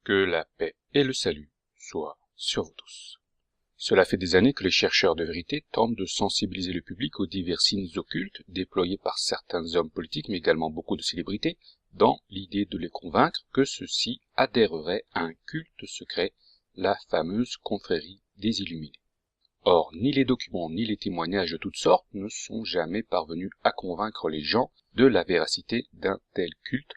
Que la paix et le salut soient sur vous tous. Cela fait des années que les chercheurs de vérité tentent de sensibiliser le public aux divers signes occultes déployés par certains hommes politiques, mais également beaucoup de célébrités, dans l'idée de les convaincre que ceux-ci adhéreraient à un culte secret, la fameuse confrérie des Illuminés. Or, ni les documents ni les témoignages de toutes sortes ne sont jamais parvenus à convaincre les gens de la véracité d'un tel culte.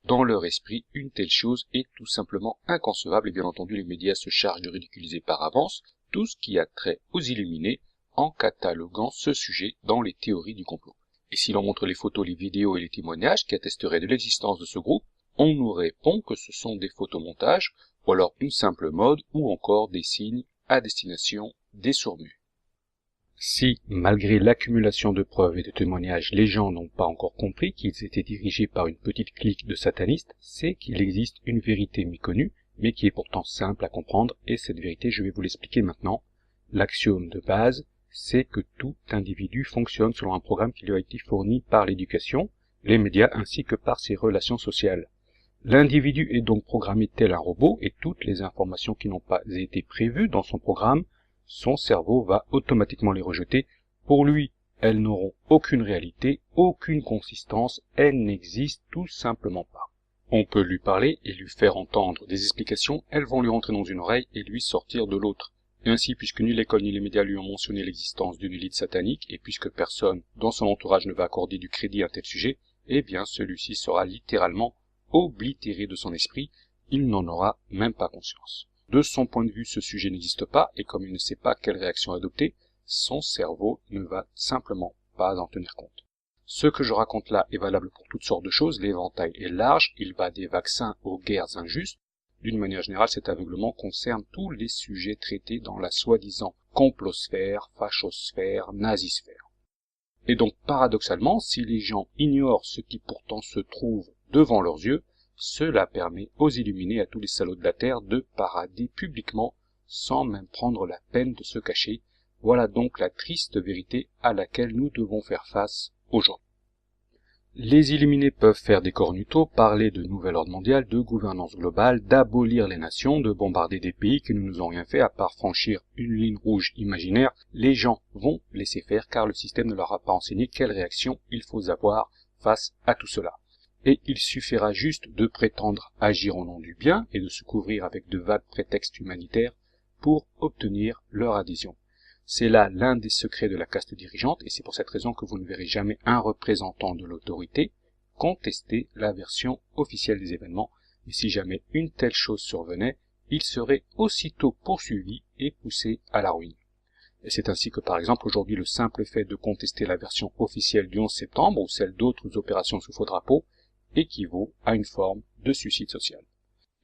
Dans leur esprit, une telle chose est tout simplement inconcevable et bien entendu les médias se chargent de ridiculiser par avance tout ce qui a trait aux Illuminés en cataloguant ce sujet dans les théories du complot. Et si l'on montre les photos, les vidéos et les témoignages qui attesteraient de l'existence de ce groupe, on nous répond que ce sont des photomontages ou alors une simple mode ou encore des signes à destination des sourds-muets. Si, malgré l'accumulation de preuves et de témoignages, les gens n'ont pas encore compris qu'ils étaient dirigés par une petite clique de satanistes, c'est qu'il existe une vérité méconnue, mais qui est pourtant simple à comprendre, et cette vérité, je vais vous l'expliquer maintenant. L'axiome de base, c'est que tout individu fonctionne selon un programme qui lui a été fourni par l'éducation, les médias ainsi que par ses relations sociales. L'individu est donc programmé tel un robot, et toutes les informations qui n'ont pas été prévues dans son programme, son cerveau va automatiquement les rejeter. Pour lui, elles n'auront aucune réalité, aucune consistance, elles n'existent tout simplement pas. On peut lui parler et lui faire entendre des explications, elles vont lui rentrer dans une oreille et lui sortir de l'autre. Et ainsi, puisque ni l'école ni les médias lui ont mentionné l'existence d'une élite satanique, et puisque personne dans son entourage ne va accorder du crédit à un tel sujet, eh bien celui-ci sera littéralement oblitéré de son esprit, il n'en aura même pas conscience. De son point de vue, ce sujet n'existe pas, et comme il ne sait pas quelle réaction adopter, son cerveau ne va simplement pas en tenir compte. Ce que je raconte là est valable pour toutes sortes de choses, l'éventail est large, il va des vaccins aux guerres injustes. D'une manière générale, cet aveuglement concerne tous les sujets traités dans la soi-disant complosphère, fachosphère, nazisphère. Et donc, paradoxalement, si les gens ignorent ce qui pourtant se trouve devant leurs yeux, cela permet aux Illuminés, à tous les salauds de la Terre, de parader publiquement sans même prendre la peine de se cacher. Voilà donc la triste vérité à laquelle nous devons faire face aujourd'hui. Les Illuminés peuvent faire des cornutos, parler de nouvel ordre mondial, de gouvernance globale, d'abolir les nations, de bombarder des pays qui ne nous ont rien fait à part franchir une ligne rouge imaginaire. Les gens vont laisser faire car le système ne leur a pas enseigné quelle réaction il faut avoir face à tout cela. Et il suffira juste de prétendre agir au nom du bien et de se couvrir avec de vagues prétextes humanitaires pour obtenir leur adhésion. C'est là l'un des secrets de la caste dirigeante et c'est pour cette raison que vous ne verrez jamais un représentant de l'autorité contester la version officielle des événements. Et si jamais une telle chose survenait, il serait aussitôt poursuivi et poussé à la ruine. Et c'est ainsi que par exemple aujourd'hui le simple fait de contester la version officielle du 11 septembre ou celle d'autres opérations sous faux drapeau équivaut à une forme de suicide social.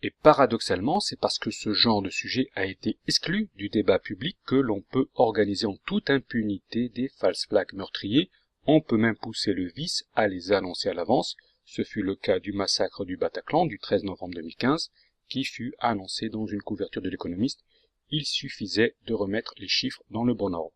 Et paradoxalement, c'est parce que ce genre de sujet a été exclu du débat public que l'on peut organiser en toute impunité des false flags meurtriers, on peut même pousser le vice à les annoncer à l'avance. Ce fut le cas du massacre du Bataclan du 13 novembre 2015, qui fut annoncé dans une couverture de l'Économiste. Il suffisait de remettre les chiffres dans le bon ordre.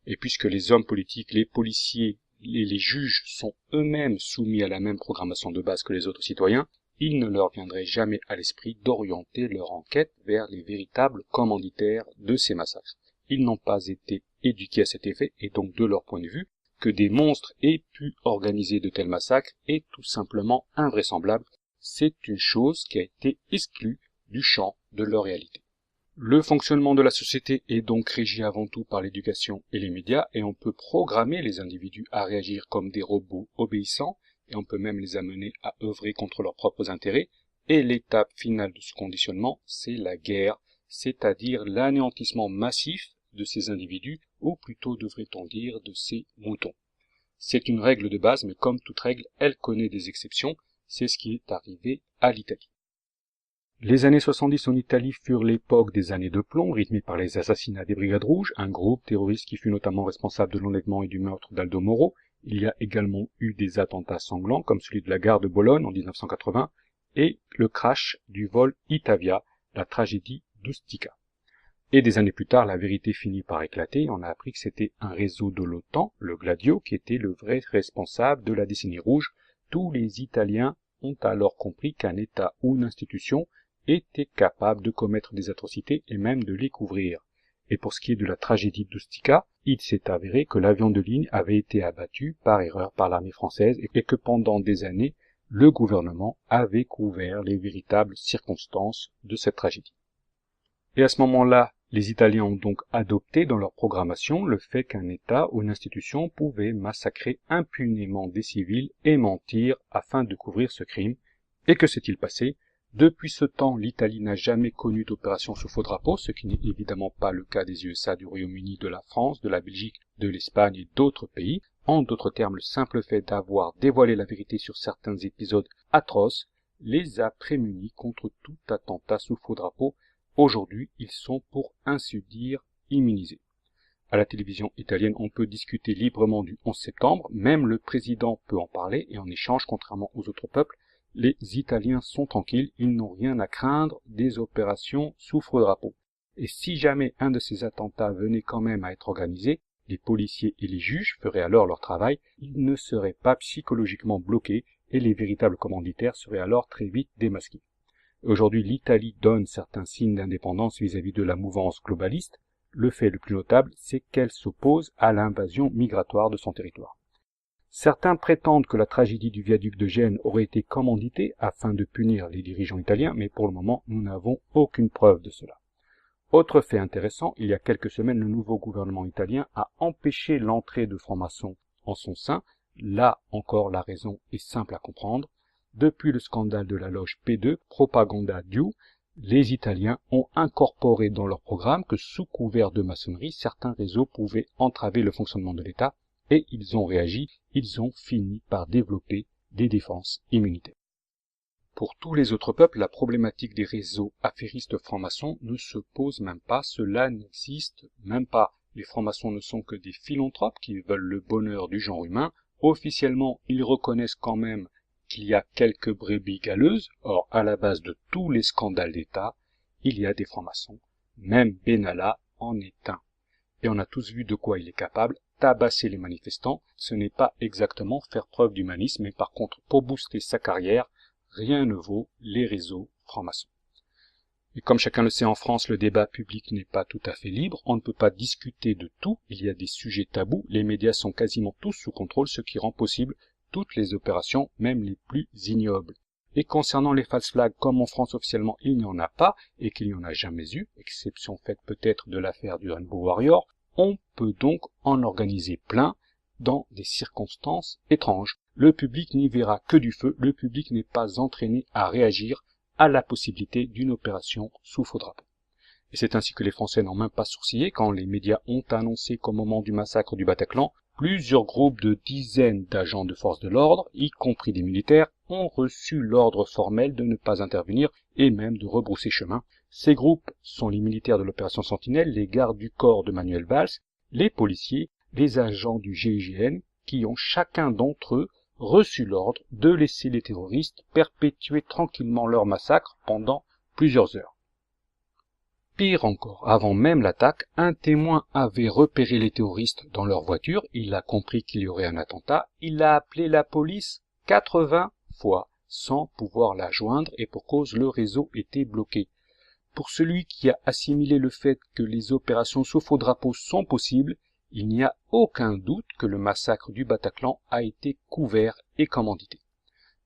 Et puisque les hommes politiques, les policiers et les juges sont eux-mêmes soumis à la même programmation de base que les autres citoyens, il ne leur viendrait jamais à l'esprit d'orienter leur enquête vers les véritables commanditaires de ces massacres. Ils n'ont pas été éduqués à cet effet, et donc de leur point de vue, que des monstres aient pu organiser de tels massacres est tout simplement invraisemblable. C'est une chose qui a été exclue du champ de leur réalité. Le fonctionnement de la société est donc régi avant tout par l'éducation et les médias, et on peut programmer les individus à réagir comme des robots obéissants, et on peut même les amener à œuvrer contre leurs propres intérêts, et l'étape finale de ce conditionnement, c'est la guerre, c'est-à-dire l'anéantissement massif de ces individus, ou plutôt devrait-on dire de ces moutons. C'est une règle de base, mais comme toute règle, elle connaît des exceptions, c'est ce qui est arrivé à l'Italie. Les années 70 en Italie furent l'époque des années de plomb, rythmées par les assassinats des Brigades Rouges, un groupe terroriste qui fut notamment responsable de l'enlèvement et du meurtre d'Aldo Moro. Il y a également eu des attentats sanglants, comme celui de la gare de Bologne en 1980, et le crash du vol Itavia, la tragédie d'Ustica. Et des années plus tard, la vérité finit par éclater, et on a appris que c'était un réseau de l'OTAN, le Gladio, qui était le vrai responsable de la décennie rouge. Tous les Italiens ont alors compris qu'un État ou une institution étaient capables de commettre des atrocités et même de les couvrir. Et pour ce qui est de la tragédie d'Ustica, il s'est avéré que l'avion de ligne avait été abattu par erreur par l'armée française et que pendant des années, le gouvernement avait couvert les véritables circonstances de cette tragédie. Et à ce moment-là, les Italiens ont donc adopté dans leur programmation le fait qu'un État ou une institution pouvait massacrer impunément des civils et mentir afin de couvrir ce crime. Et que s'est-il passé? Depuis ce temps, l'Italie n'a jamais connu d'opération sous faux drapeau, ce qui n'est évidemment pas le cas des USA, du Royaume-Uni, de la France, de la Belgique, de l'Espagne et d'autres pays. En d'autres termes, le simple fait d'avoir dévoilé la vérité sur certains épisodes atroces les a prémunis contre tout attentat sous faux drapeau. Aujourd'hui, ils sont pour ainsi dire immunisés. À la télévision italienne, on peut discuter librement du 11 septembre, même le président peut en parler, et en échange, contrairement aux autres peuples, les Italiens sont tranquilles, ils n'ont rien à craindre des opérations sous faux drapeau. Et si jamais un de ces attentats venait quand même à être organisé, les policiers et les juges feraient alors leur travail, ils ne seraient pas psychologiquement bloqués, et les véritables commanditaires seraient alors très vite démasqués. Aujourd'hui, l'Italie donne certains signes d'indépendance vis-à-vis de la mouvance globaliste. Le fait le plus notable, c'est qu'elle s'oppose à l'invasion migratoire de son territoire. Certains prétendent que la tragédie du viaduc de Gênes aurait été commanditée afin de punir les dirigeants italiens, mais pour le moment, nous n'avons aucune preuve de cela. Autre fait intéressant, il y a quelques semaines, le nouveau gouvernement italien a empêché l'entrée de francs-maçons en son sein. Là encore, la raison est simple à comprendre. Depuis le scandale de la loge P2, Propaganda Due, les Italiens ont incorporé dans leur programme que sous couvert de maçonnerie, certains réseaux pouvaient entraver le fonctionnement de l'État, et ils ont réagi, ils ont fini par développer des défenses immunitaires. Pour tous les autres peuples, la problématique des réseaux affairistes francs-maçons ne se pose même pas, cela n'existe même pas. Les francs-maçons ne sont que des philanthropes qui veulent le bonheur du genre humain. Officiellement, ils reconnaissent quand même qu'il y a quelques brebis galeuses. Or, à la base de tous les scandales d'État, il y a des francs-maçons. Même Benalla en est un. Et on a tous vu de quoi il est capable. Tabasser les manifestants, ce n'est pas exactement faire preuve d'humanisme, mais par contre, pour booster sa carrière, rien ne vaut les réseaux francs-maçons. Et comme chacun le sait en France, le débat public n'est pas tout à fait libre, on ne peut pas discuter de tout, il y a des sujets tabous, les médias sont quasiment tous sous contrôle, ce qui rend possible toutes les opérations, même les plus ignobles. Et concernant les false flags, comme en France officiellement il n'y en a pas, et qu'il n'y en a jamais eu, exception faite peut-être de l'affaire du Rainbow Warrior, on peut donc en organiser plein dans des circonstances étranges. Le public n'y verra que du feu, le public n'est pas entraîné à réagir à la possibilité d'une opération sous faux drapeau. Et c'est ainsi que les Français n'ont même pas sourcillé quand les médias ont annoncé qu'au moment du massacre du Bataclan, plusieurs groupes de dizaines d'agents de force de l'ordre, y compris des militaires, ont reçu l'ordre formel de ne pas intervenir et même de rebrousser chemin. Ces groupes sont les militaires de l'opération Sentinelle, les gardes du corps de Manuel Valls, les policiers, les agents du GIGN, qui ont chacun d'entre eux reçu l'ordre de laisser les terroristes perpétuer tranquillement leur massacre pendant plusieurs heures. Pire encore, avant même l'attaque, un témoin avait repéré les terroristes dans leur voiture, il a compris qu'il y aurait un attentat, il a appelé la police 80 fois sans pouvoir la joindre et pour cause le réseau était bloqué. Pour celui qui a assimilé le fait que les opérations sous faux drapeau sont possibles, il n'y a aucun doute que le massacre du Bataclan a été couvert et commandité.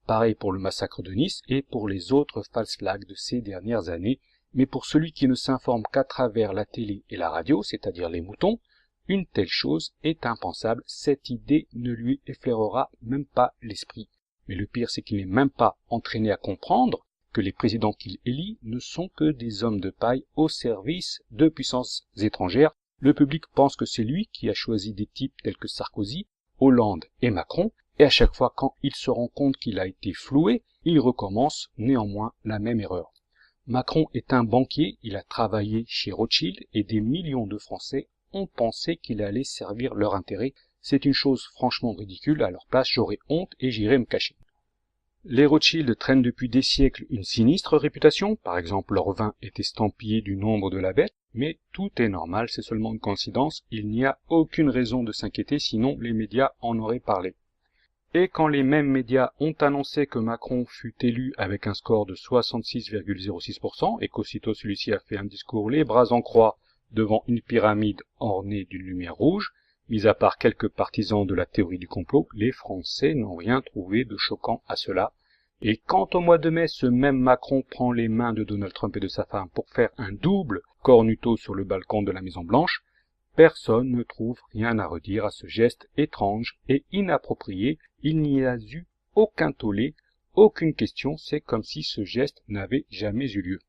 Pareil pour le massacre de Nice et pour les autres false flags de ces dernières années, mais pour celui qui ne s'informe qu'à travers la télé et la radio, c'est-à-dire les moutons, une telle chose est impensable, cette idée ne lui effleurera même pas l'esprit. Mais le pire, c'est qu'il n'est même pas entraîné à comprendre que les présidents qu'il élit ne sont que des hommes de paille au service de puissances étrangères. Le public pense que c'est lui qui a choisi des types tels que Sarkozy, Hollande et Macron, et à chaque fois quand il se rend compte qu'il a été floué, il recommence néanmoins la même erreur. Macron est un banquier, il a travaillé chez Rothschild et des millions de Français ont pensé qu'il allait servir leur intérêt. C'est une chose franchement ridicule, à leur place j'aurais honte et j'irai me cacher. Les Rothschild traînent depuis des siècles une sinistre réputation, par exemple leur vin est estampillé du nombre de la bête, mais tout est normal, c'est seulement une coïncidence, il n'y a aucune raison de s'inquiéter sinon les médias en auraient parlé. Et quand les mêmes médias ont annoncé que Macron fut élu avec un score de 66,06% et qu'aussitôt celui-ci a fait un discours les bras en croix devant une pyramide ornée d'une lumière rouge, mis à part quelques partisans de la théorie du complot, les Français n'ont rien trouvé de choquant à cela. Et quand au mois de mai, ce même Macron prend les mains de Donald Trump et de sa femme pour faire un double cornuto sur le balcon de la Maison Blanche, personne ne trouve rien à redire à ce geste étrange et inapproprié. Il n'y a eu aucun tollé, aucune question, c'est comme si ce geste n'avait jamais eu lieu.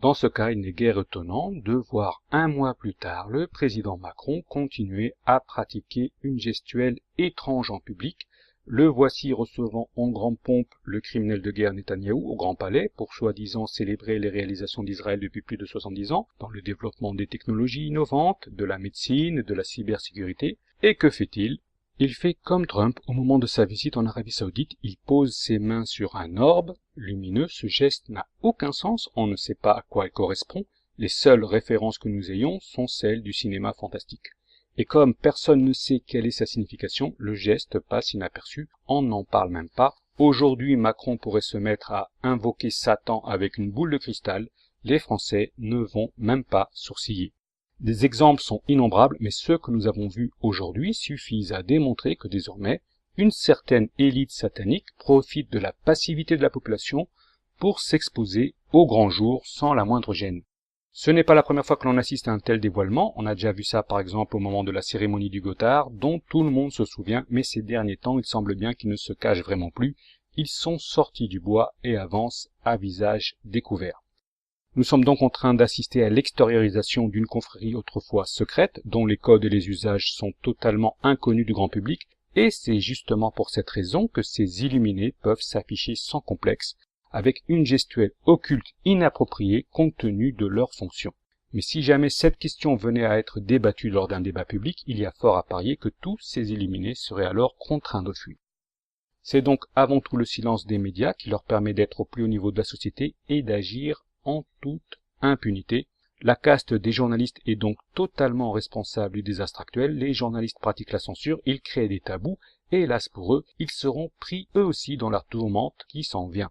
Dans ce cas, il n'est guère étonnant de voir un mois plus tard le président Macron continuer à pratiquer une gestuelle étrange en public. Le voici recevant en grande pompe le criminel de guerre Netanyahou au Grand Palais pour soi-disant célébrer les réalisations d'Israël depuis plus de 70 ans dans le développement des technologies innovantes, de la médecine, de la cybersécurité. Et que fait-il? Il fait comme Trump au moment de sa visite en Arabie Saoudite, il pose ses mains sur un orbe lumineux. Ce geste n'a aucun sens, on ne sait pas à quoi il correspond. Les seules références que nous ayons sont celles du cinéma fantastique. Et comme personne ne sait quelle est sa signification, le geste passe inaperçu, on n'en parle même pas. Aujourd'hui, Macron pourrait se mettre à invoquer Satan avec une boule de cristal. Les Français ne vont même pas sourciller. Des exemples sont innombrables, mais ceux que nous avons vus aujourd'hui suffisent à démontrer que désormais, une certaine élite satanique profite de la passivité de la population pour s'exposer au grand jour sans la moindre gêne. Ce n'est pas la première fois que l'on assiste à un tel dévoilement, on a déjà vu ça par exemple au moment de la cérémonie du Gothard, dont tout le monde se souvient, mais ces derniers temps, il semble bien qu'ils ne se cachent vraiment plus, ils sont sortis du bois et avancent à visage découvert. Nous sommes donc en train d'assister à l'extériorisation d'une confrérie autrefois secrète, dont les codes et les usages sont totalement inconnus du grand public, et c'est justement pour cette raison que ces illuminés peuvent s'afficher sans complexe, avec une gestuelle occulte inappropriée compte tenu de leur fonction. Mais si jamais cette question venait à être débattue lors d'un débat public, il y a fort à parier que tous ces illuminés seraient alors contraints de fuir. C'est donc avant tout le silence des médias qui leur permet d'être au plus haut niveau de la société et d'agir en toute impunité. La caste des journalistes est donc totalement responsable du désastre actuel. Les journalistes pratiquent la censure, ils créent des tabous, et hélas pour eux, ils seront pris eux aussi dans la tourmente qui s'en vient.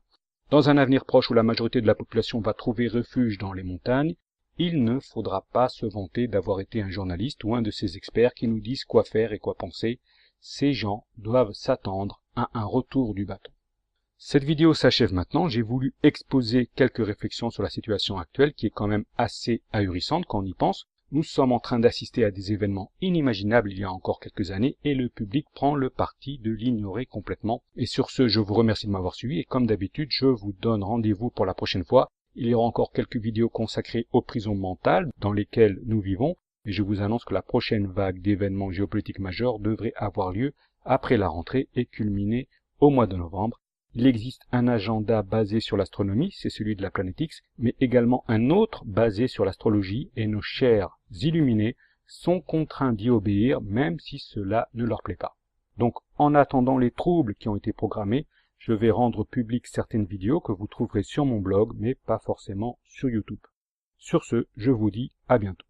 Dans un avenir proche où la majorité de la population va trouver refuge dans les montagnes, il ne faudra pas se vanter d'avoir été un journaliste ou un de ces experts qui nous disent quoi faire et quoi penser. Ces gens doivent s'attendre à un retour du bâton. Cette vidéo s'achève maintenant. J'ai voulu exposer quelques réflexions sur la situation actuelle qui est quand même assez ahurissante quand on y pense. Nous sommes en train d'assister à des événements inimaginables il y a encore quelques années et le public prend le parti de l'ignorer complètement. Et sur ce, je vous remercie de m'avoir suivi et comme d'habitude, je vous donne rendez-vous pour la prochaine fois. Il y aura encore quelques vidéos consacrées aux prisons mentales dans lesquelles nous vivons et je vous annonce que la prochaine vague d'événements géopolitiques majeurs devrait avoir lieu après la rentrée et culminer au mois de novembre. Il existe un agenda basé sur l'astronomie, c'est celui de la planète X, mais également un autre basé sur l'astrologie, et nos chers illuminés sont contraints d'y obéir, même si cela ne leur plaît pas. Donc, en attendant les troubles qui ont été programmés, je vais rendre publiques certaines vidéos que vous trouverez sur mon blog, mais pas forcément sur YouTube. Sur ce, je vous dis à bientôt.